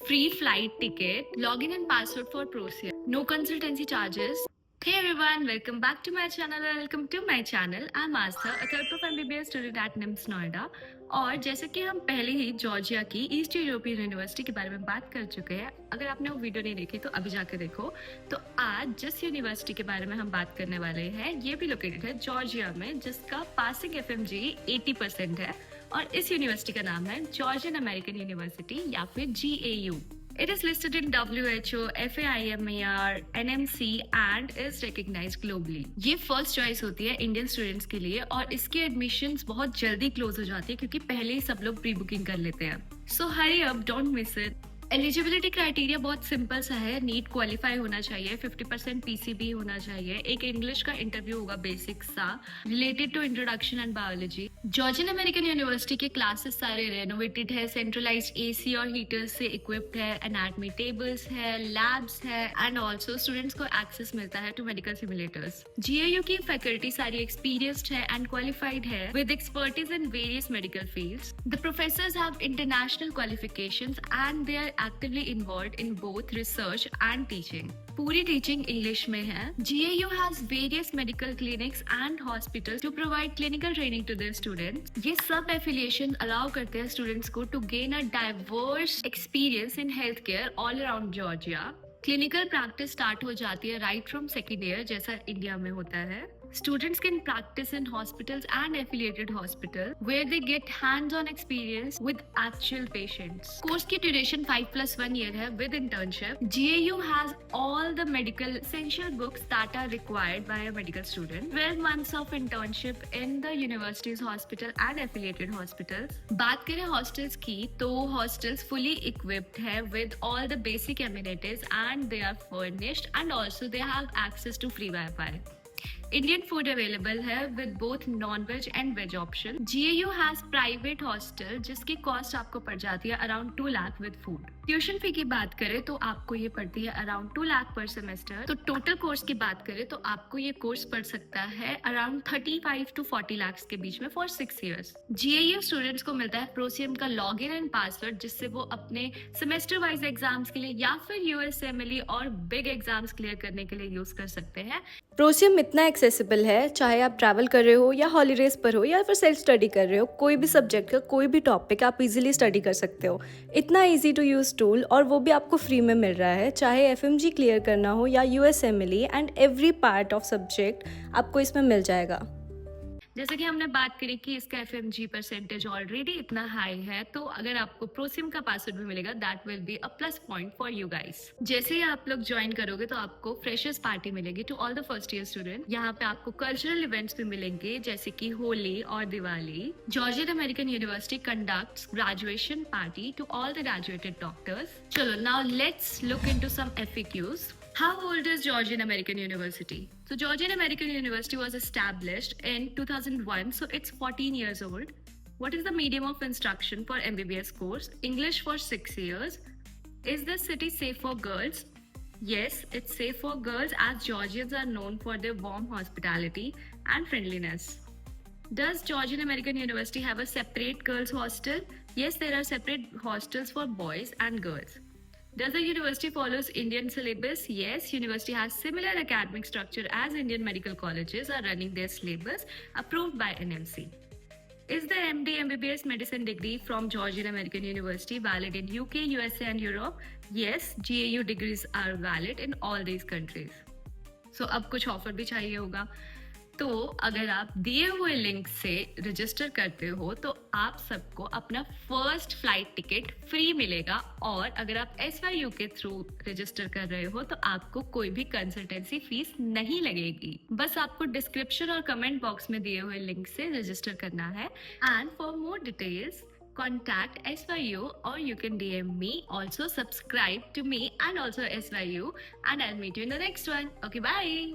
free flight ticket, login and password for Procia. No consultancy charges. Hey everyone, welcome back to my channel. Welcome to my channel. I'm Astha, a third prof MBBS student at NIMS Noida. और जैसे कि हम पहले ही Georgia की east European university के बारे में बात कर चुके हैं, अगर आपने वो वीडियो नहीं देखी तो अभी जाकर देखो। तो आज जिस यूनिवर्सिटी के बारे में हम बात करने वाले हैं ये भी लोकेटेड है जॉर्जिया में, जिसका पासिंग FMG 80% है और इस यूनिवर्सिटी का नाम है जॉर्जियन अमेरिकन यूनिवर्सिटी या फिर GAU। It is listed in WHO, FAIMER, NMC and is recognized globally. ये फर्स्ट चॉइस होती है इंडियन स्टूडेंट्स के लिए और इसके एडमिशंस बहुत जल्दी क्लोज हो जाती है क्योंकि पहले ही सब लोग प्री बुकिंग कर लेते हैं। So hurry up, don't miss it. Eligibility criteria बहुत सिंपल सा है। नीट क्वालिफाई होना चाहिए, 50% PCB होना चाहिए, एक इंग्लिश का इंटरव्यू होगा बेसिक सा related to introduction and biology. Georgian American University के क्लासेस सारे रेनोवेटेड है, सेंट्रलाइज्ड AC और हीटर्स से इक्विप्ड है, एनाटमी टेबल्स है, लैब्स है एंड ऑल्सो स्टूडेंट्स को एक्सेस मिलता है टू मेडिकल सिमुलेटर्स। GAU की फैकल्टी सारी एक्सपीरियंस्ड है एंड क्वालिफाइड है with expertise in various medical fields. The professors have international qualifications and they are actively involved in both research and teaching. पूरी teaching English में है। GAU has various medical clinics and hospitals to provide clinical training to their students. ये सब affiliation allow करते हैं students को to gain a diverse experience in healthcare all around Georgia. Clinical practice start हो जाती है राइट फ्रॉम सेकेंड ईयर जैसा India में होता है। Students can practice in hospitals and affiliated hospitals where they get hands-on experience with actual patients. Course की duration 5+1 year है with internship. GAU has all the medical essential books that are required by a medical student. 12 months of internship in the university's hospital and affiliated hospitals. बात करें hostels की तो hostels fully equipped है with all the basic amenities and they are furnished and also they have access to free Wi-Fi. Indian food available है with both non-veg and veg option. GAU has private hostel जिसकी cost आपको पड़ जाती है around 2 lakh with food. Tuition fee की बात करें तो आपको ये पड़ती है अराउंड 2 लाख पर सेमेस्टर। तो टोटल कोर्स की बात करें तो आपको ये कोर्स पड़ सकता है अराउंड 35 to 40 लाख के बीच में फॉर 6 years। GAU स्टूडेंट्स को मिलता है प्रोसियम का लॉगिन एंड पासवर्ड जिससे वो अपने सेमेस्टर वाइज एग्जाम्स के लिए या फिर USMLE और बिग एग्जाम्स क्लियर करने के लिए यूज कर सकते हैं। प्रोसियम इतना एक्सेसिबल है, चाहे आप ट्रैवल कर रहे हो या हॉलीडेज पर हो या फिर सेल्फ स्टडी कर रहे हो, कोई भी सब्जेक्ट का कोई भी टॉपिक आप इजीली स्टडी कर सकते हो। इतना इजी टू यूज़ टूल और वो भी आपको फ्री में मिल रहा है, चाहे FMG क्लियर करना हो या USMLE and every part of subject आपको इसमें मिल जाएगा। जैसे कि हमने बात करी कि इसका FMG परसेंटेज ऑलरेडी इतना हाई है, तो अगर आपको प्रोसिम का पासवर्ड भी मिलेगा that will be a plus point for you guys. जैसे ही आप लोग ज्वाइन करोगे तो आपको फ्रेशर्स पार्टी मिलेगी to all the first year student. यहाँ पे आपको कल्चरल इवेंट्स भी मिलेंगे जैसे कि होली और Diwali. Georgian American University conducts graduation party to all the graduated doctors. चलो now let's look into some FAQs. How old is Georgian American University? So Georgian American University was established in 2001, so it's 14 years old. What is the medium of instruction for MBBS course? English for 6 years. Is the city safe for girls? Yes, it's safe for girls as Georgians are known for their warm hospitality and friendliness. Does Georgian American University have a separate girls hostel? Yes, there are separate hostels for boys and girls. Does the university follows Indian syllabus? Yes, university has similar academic structure as Indian medical colleges are running their syllabus approved by NMC. Is the MD MBBS medicine degree from Georgian American University valid in UK, USA and Europe? Yes, GAU degrees are valid in all these countries. So अब कुछ offer भी चाहिए होगा, तो अगर आप दिए हुए लिंक से रजिस्टर करते हो तो आप सबको अपना फर्स्ट फ्लाइट टिकट फ्री मिलेगा और अगर आप SYU के थ्रू रजिस्टर कर रहे हो तो आपको कोई भी कंसल्टेंसी फीस नहीं लगेगी। बस आपको डिस्क्रिप्शन और कमेंट बॉक्स में दिए हुए लिंक से रजिस्टर करना है। And for more details contact SYU or you can DM me. Also subscribe to me and also SYU and I'll meet you in the next one. Okay, bye.